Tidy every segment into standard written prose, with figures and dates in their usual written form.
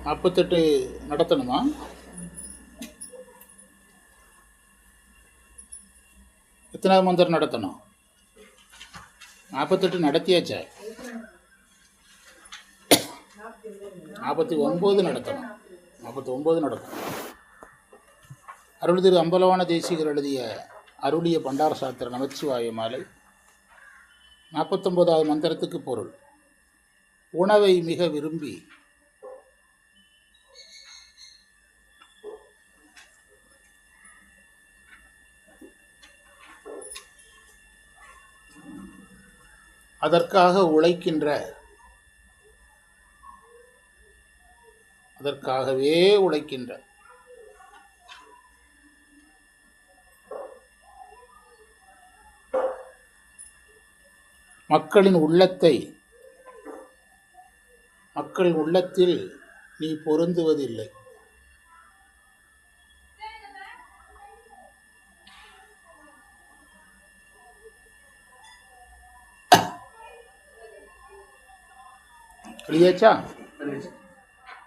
48 நடத்தணுமா? எத்தனாவது மந்திரம் நடத்தணும்? 48 நடத்தியாச்சா? 49 நடத்தணும். 49 நடத்தணும். அருள் திரு அம்பலவான தேசிகர் எழுதிய அருளிய பண்டார சாத்திர நமச்சிவாய மாலை 49வது மந்திரத்துக்கு பொருள். உணவை மிக விரும்பி அதற்காகவே உழைக்கின்ற மக்கள் உள்ளத்தில் நீ பொருந்துவதில்லை. இல்லையாச்சா?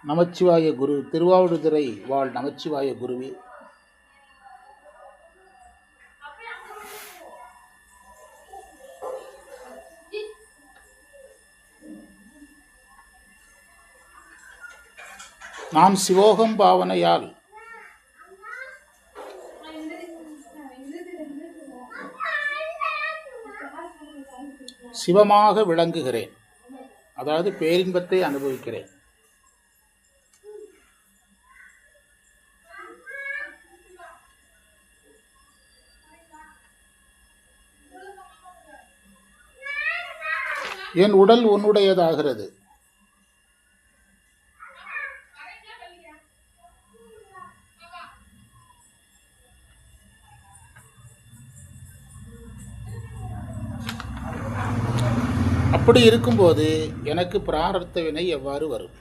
நமச்சிவாய குரு திருவாவடுதுறை வாழ் நமச்சிவாய குருவி நான் சிவோகம் பாவனையால் சிவமாக விளங்குகிறேன். அதாவது பேரின்பத்தை அனுபவிக்கிறேன். என் உடல் உன்னுடையதாகிறது. அப்படி இருக்கும்போது எனக்கு பிராரப்த வினை எவ்வாறு வரும்?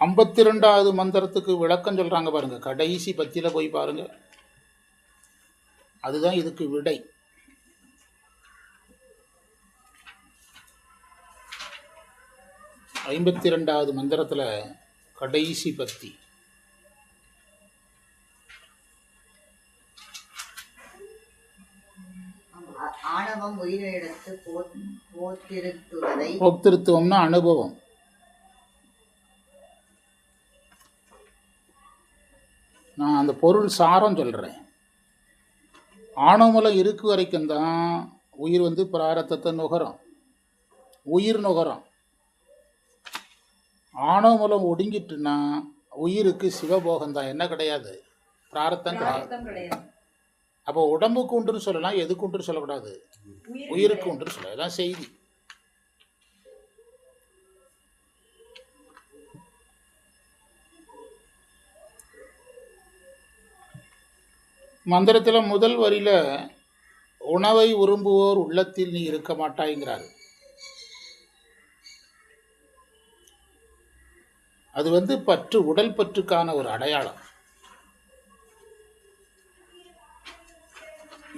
ஐம்பத்தி 52வது மந்திரத்துக்கு விளக்கம் சொல்றாங்க பாருங்க. கடைசி பத்தியில போய் பாருங்க. அதுதான் இதுக்கு விடை. 52வது மந்திரத்துல கடைசி பத்தி. போக்திருத்துவம்னா அனுபவம். நான் அந்த பொருள் சாரம் சொல்றேன். ஆணவமலம் இருக்கு வரைக்கும் தான் உயிர் பிராரத்தத்தை நுகரும், உயிர் நுகரும். ஆணவமலம் ஒடுங்கிட்டுன்னா உயிருக்கு சிவபோகம் தான், என்ன கிடையாது, பிராரத்தம் கிடையாது. அப்போ உடம்புக்கு உண்டுன்னு சொல்லலாம், எதுக்கு உண்டுன்னு சொல்லக்கூடாது, உயிருக்கு உண்டுன்னு சொல்ல. இதான் செய்தி. மந்திரத்தில் முதல் வரியில உணவை விரும்புவோர் உள்ளத்தில் நீ இருக்க மாட்டாய்ங்கிறாரு. அது பற்று, உடல் பற்றுக்கான ஒரு அடையாளம்.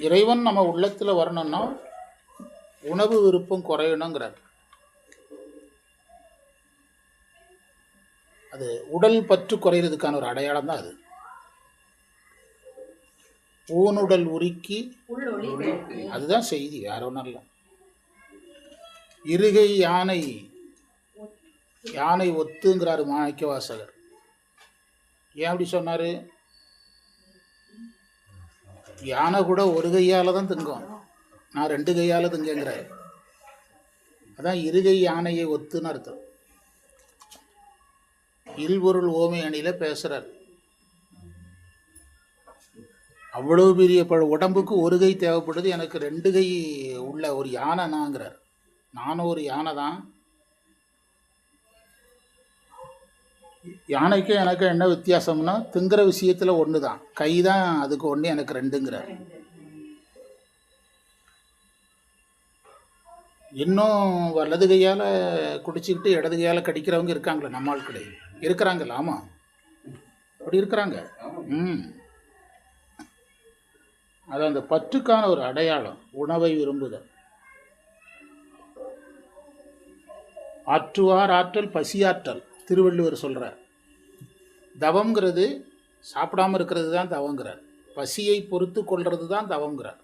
இறைவன் நம்ம உள்ளத்துல வரணும்னா உணவு விருப்பம் குறையணுங்கிறார். அது உடல் பற்று குறையிறதுக்கான ஒரு அடையாளம் தான் அது. ஊனுடல் உருக்கி, அதுதான் செய்தி, வேற ஒன்றும் இல்லை. இருகை யானை ஒத்துங்கிறாரு மாணிக்க வாசகர். ஏன் அப்படி சொன்னாரு? யானை கூட ஒரு கையால தான் திங்கும், நான் 2 கையால திங்கிறாரு. அதான் இருகை யானையை ஒத்துன்னு அர்த்தம். இல்பொருள் ஓமை அணியில பேசுறார். அவ்வளவு பெரிய உடம்புக்கு ஒரு கை தேவைப்படுது, எனக்கு 2 கை உள்ள ஒரு யானை நாங்கிறார். நானும் ஒரு யானை தான். யானைக்கும் எனக்கு என்ன வித்தியாசம்னா, திங்கிற விஷயத்துல ஒன்று தான், கை தான் அதுக்கு ஒன்று, எனக்கு 2ங்கிறார். இன்னும் வலது கையால் குடிச்சிக்கிட்டு இடது கையால் கடிக்கிறவங்க இருக்காங்களே நம்ம ஆட்களே இருக்கிறாங்கல்ல. ஆமாம், அப்படி இருக்கிறாங்க. ம் அது அந்த பற்றுக்கான ஒரு அடையாளம். உணவை விரும்புதல். ஆற்றுவார் ஆற்றல் பசியாற்றல் திருவள்ளுவர் சொல்கிறார். தவங்கிறது சாப்பிடாமல் இருக்கிறது தான் தவங்கிறார். பசியை பொறுத்து கொள்வது தான் தவங்கிறார்.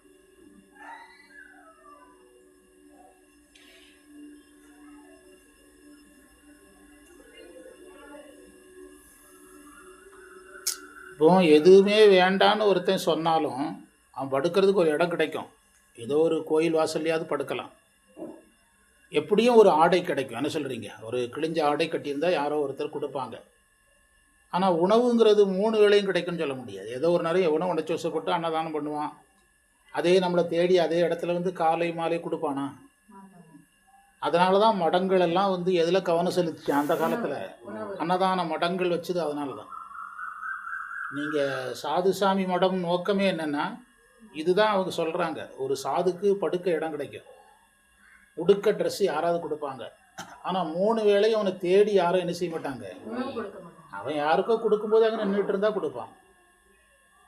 இப்போ எதுவுமே வேண்டான்னு ஒருத்தன் சொன்னாலும் அவன் படுக்கிறதுக்கு ஒரு இடம் கிடைக்கும். ஏதோ ஒரு கோயில் வாசல்லையாவது படுக்கலாம். எப்படியும் ஒரு ஆடை கிடைக்கும். என்ன சொல்கிறீங்க? ஒரு கிழிஞ்ச ஆடை கட்டியிருந்தால் யாரோ ஒருத்தர் கொடுப்பாங்க. ஆனால் உணவுங்கிறது 3 வேளையும் கிடைக்கும்னு சொல்ல முடியாது. ஏதோ ஒரு நிறைய உணவு உணர்ச்சி வசப்பட்டு அன்னதானம் பண்ணுவான். அதே நம்மளை தேடி அதே இடத்துல வந்து காலை மாலை கொடுப்பானா? அதனால தான் மடங்கள் எல்லாம் வந்து எதில் கவனம் செலுத்திச்சு அந்த காலத்தில்? அன்னதான மடங்கள் வச்சுது. அதனால தான் நீங்கள் சாதுசாமி மடம் நோக்கமே என்னென்னா இதுதான் அவங்க சொல்கிறாங்க. ஒரு சாதுக்கு படுக்க இடம் கிடைக்கும், உடுக்க ட்ரெஸ்ஸு யாராவது கொடுப்பாங்க. ஆனால் 3 வேளையும் அவனை தேடி யாரும் என்ன செய்ய மாட்டாங்க. அவன் யாருக்கோ கொடுக்கும்போது அங்கே நின்றுட்டு இருந்தால் கொடுப்பான்.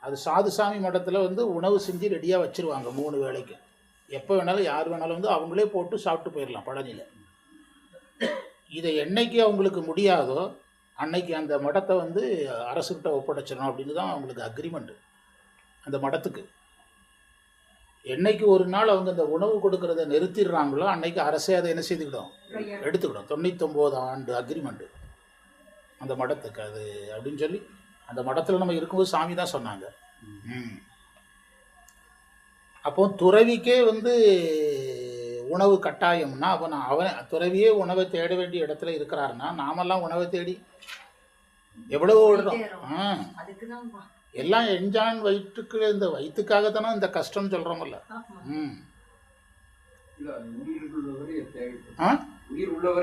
அது சாதுசாமி மடத்தில் வந்து உணவு செஞ்சு ரெடியாக வச்சுருவாங்க 3 வேளைக்கு. எப்போ வேணாலும் யார் வேணாலும் வந்து அவங்களே போட்டு சாப்பிட்டு போயிடலாம் பழனியில். இதை என்னைக்கு அவங்களுக்கு முடியாதோ அன்னைக்கு அந்த மடத்தை வந்து அரசுக்கிட்ட ஒப்படைச்சிடணும் அப்படின்னு தான் அவங்களுக்கு அக்ரிமெண்ட்டு அந்த மடத்துக்கு. என்னைக்கு ஒரு நாள் அவங்க அந்த உணவு கொடுக்கறத நிறுத்திடுறாங்களோ அன்னைக்கு அரசே அதை என்ன செய்துக்கிடும், எடுத்துக்கிடும். 99 ஆண்டு அக்ரிமெண்ட்டு அந்த மடத்துக்கு அது அப்படின்னு சொல்லி அந்த மடத்தில் நம்ம இருக்கும்போது சாமி தான் சொன்னாங்க. அப்போ துறவிக்கே வந்து உணவு கட்டாயம்னா அப்போ அவன் துறவியே உணவை தேட வேண்டிய இடத்துல இருக்கிறாருன்னா நாமெல்லாம் உணவை தேடி எவ்வளவு ஓடுறோம். எல்லாம் எஞ்சான் வயிற்றுக்கு இந்த வயிற்றுக்காக தானே இந்த கஷ்டம்னு சொல்கிறோம்ல.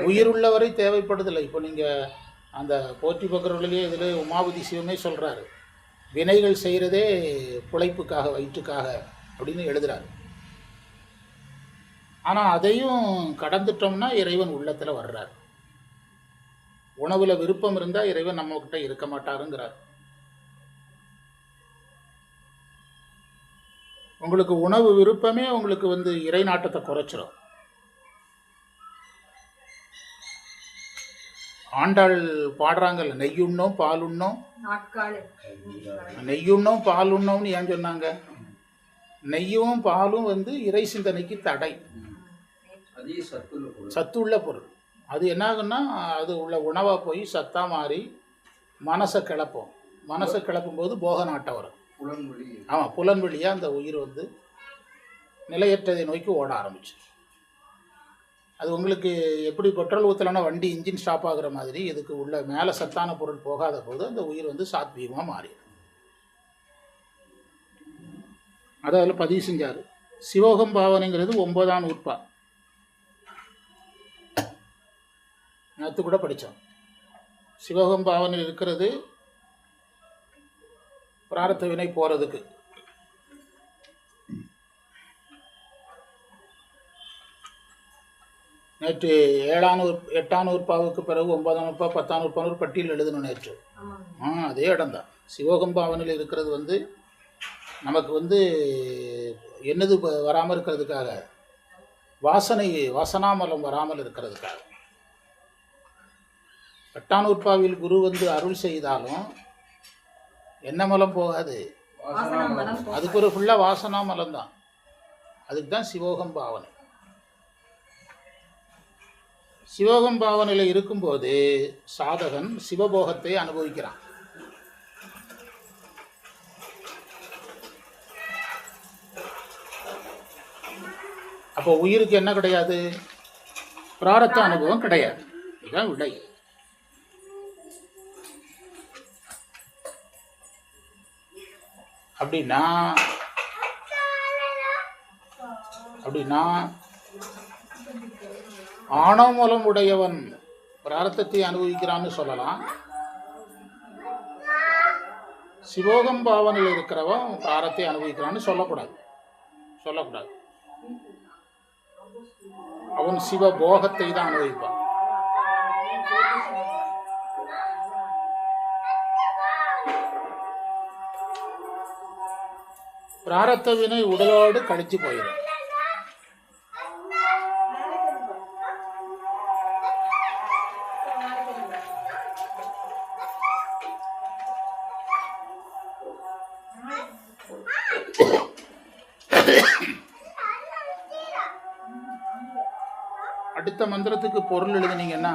உயிர் உள்ளவரை தேவைப்படுதில்லை. இப்போ நீங்கள் அந்த போற்றி பக்கர்களே இதில் உமாபதி சிவமே சொல்கிறாரு, வினைகள் செய்கிறதே பிழைப்புக்காக வயிற்றுக்காக அப்படின்னு எழுதுகிறாரு. ஆனால் அதையும் கடந்துட்டோம்னா இறைவன் உள்ளத்தில் வர்றார். உணவில் விருப்பம் இருந்தால் இறைவன் நம்மக்கிட்ட இருக்க மாட்டாருங்கிறார். உங்களுக்கு உணவு விருப்பமே உங்களுக்கு வந்து இறை நாட்டத்தை குறைச்சிடும். ஆண்டாள் பாடுறாங்கல்ல, நெய்யுண்ணோம் பால் உண்ணோம். நெய்யுண்ணோம் பால் உண்ணோம்னு ஏன் சொன்னாங்க? நெய்யும் பாலும் வந்து இறை சிந்தனைக்கு தடை, சத்துள்ள பொருள். அது என்னாகுன்னா அது உள்ள உணவாக போய் சத்தாக மாறி மனசை கிளப்போம். மனசை கிளப்பும் போது போக நாட்டம் வரும். ஆமாம், புலன்வெளியாக அந்த உயிர் வந்து நிலையற்றதை நோக்கி ஓட ஆரம்பிச்சு. அது உங்களுக்கு எப்படி பெட்ரோல் ஊற்றலைன்னா வண்டி இன்ஜின் ஸ்டாப் ஆகுற மாதிரி இதுக்கு உள்ள மேலே சத்தான பொருள் போகாத போது அந்த உயிர் வந்து சாத்வீகமாக மாறிடும். அதை அதில் பதிவு செஞ்சார். சிவோகம் பாவனைங்கிறது 9ஆம் நூற்பா. நேற்று கூட படித்தோம். சிவோகம் பாவனையில் இருக்கிறது பிராரத்த வினை போகிறதுக்கு. நேற்று 8ஆம் நூற்பாவுக்கு பிறகு 9ஆம் நூற்பா 10ஆம் நூற்பான்னு பட்டியல் எழுதணும் நேற்று. அதே இடம்தான். சிவோகம் பாவனையில் இருக்கிறது வந்து நமக்கு வந்து என்னது வராமல் இருக்கிறதுக்காக, வாசனாமலம் வராமல் இருக்கிறதுக்காக. 8ஆம் நூற்பாவில் குரு வந்து அருள் செய்தாலும் என்ன மலம் போகாது, அதுக்கு ஒரு ஃபுல்லாக வாசனாமலம் தான். அதுக்கு தான் சிவோகம் பாவனை. சிவோகம் பாவனையில் இருக்கும்போது சாதகன் சிவபோகத்தை அனுபவிக்கிறான். அப்போ உயிருக்கு என்ன கிடையாது? பிராரத்த அனுபவம் கிடையாது. இதுதான் விடை. அப்படின்னா ஆணவமலம் உடையவன் பிராரத்தத்தை அனுபவிக்கிறான்னு சொல்லலாம். சிவோகம் பாவனையில் இருக்கிறவன் பிராரத்தை அனுபவிக்கிறான்னு சொல்லக்கூடாது. அவன் சிவபோகத்தை தான் அனுபவிப்பான். பிராரத்த வினை உடலோடு கழிச்சு போயிடும். அடுத்த மந்திரத்துக்கு பொருள் எழுதுனீங்கன்னா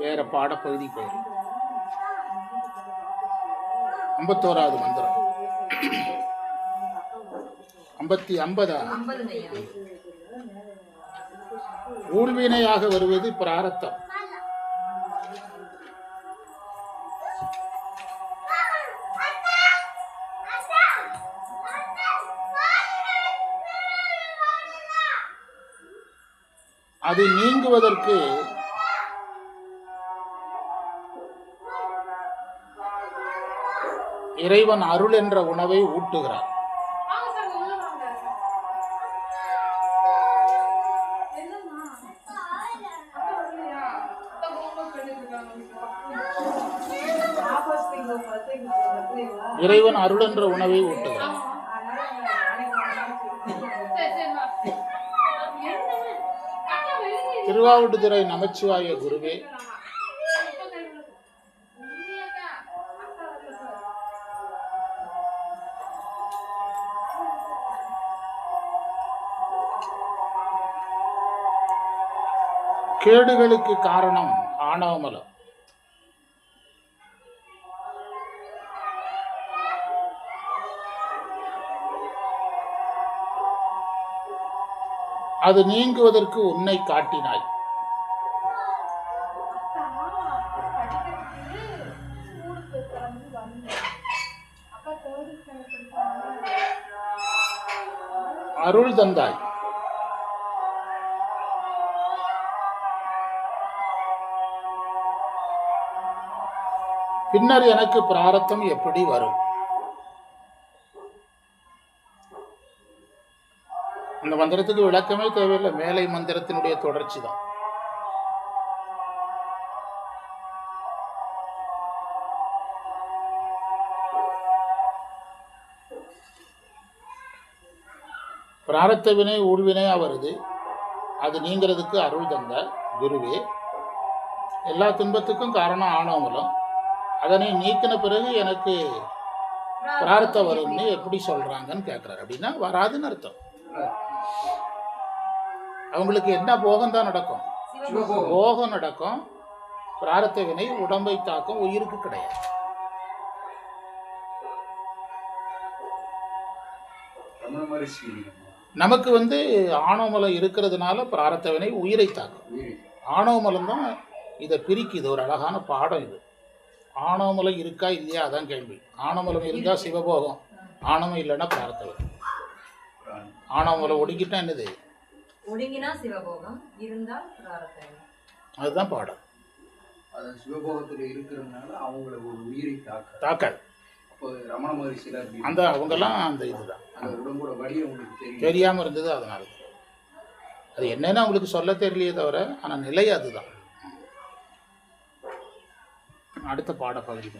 வேற பாடப்பகுதி போயிடும். 51வது மந்திரம் 50 ஊழ்வினையாக வருவது பிராரத்தம். அது நீங்குவதற்கு இறைவன் அருள் என்ற உணவை ஊட்டுகிறார். இறைவன் அருள் என்ற உணவை ஊட்டுகிறார். திருவாவடுதுறை நமச்சிவாய குருவே, கேடுகளுக்கு காரணம் ஆணவமலம். அது நீங்குவதற்கு உன்னை காட்டினாய். அருள் தந்தாய். பின்னர் எனக்கு பிராரத்தம் எப்படி வரும்? இந்த மந்திரத்துக்கு விளக்கமே தேவையில்லை, மேலை மந்திரத்தினுடைய தொடர்ச்சி தான். பிராரத்த வினை ஊழ்வினையா வருது, அது நீங்கிறதுக்கு அருள் தந்த குருவே. எல்லா துன்பத்துக்கும் காரணம் ஆணவமலம், அதனை நீக்கின பிறகு எனக்கு பிராரத்தம் வரும்னு எப்படி சொல்றாங்கன்னு கேட்கிறாரு. அப்படின்னா வராதுன்னு அர்த்தம். அவங்களுக்கு என்ன போகம் தான் நடக்கும்? போகம் நடக்கும். பிராரத்த வினை உடம்பை தாக்கும், உயிருக்கு கிடையாது. நமக்கு ஆணவமலம் இருக்கிறதுனால பிராரத்த வினை உயிரை தாக்கும். ஆணவமலம் தான் இதை பிரிக்குது. ஒரு அழகான பாடம் இது. ஆணவமலம் இருக்கா இல்லையா அதான் கேள்வி. ஆணவமலம் இருந்தா சிவபோகம், ஆணவம் இல்லைன்னா பிராரத்த வினை. ஆணவமலம் ஒடுங்கிட்டா என்னது? ஒடுங்கினா சிவபோகம், இருந்தால் பிராரத்த வினை. அதுதான் பாடம். அது சிவபோகத்தில் இருக்கிறதுனால அவங்கள ஒரு உயிரை தாக்காது. ரமண மகரிஷில அந்த அவங்கெல்லாம் அந்த இதுதான் உடம்போட வழி அவங்களுக்கு தெரியாம இருந்தது. அதனால அது என்னன்னு அவங்களுக்கு சொல்ல தெரியலையே தவிர, ஆனா நிலை அதுதான். அடுத்த பாட பகுதி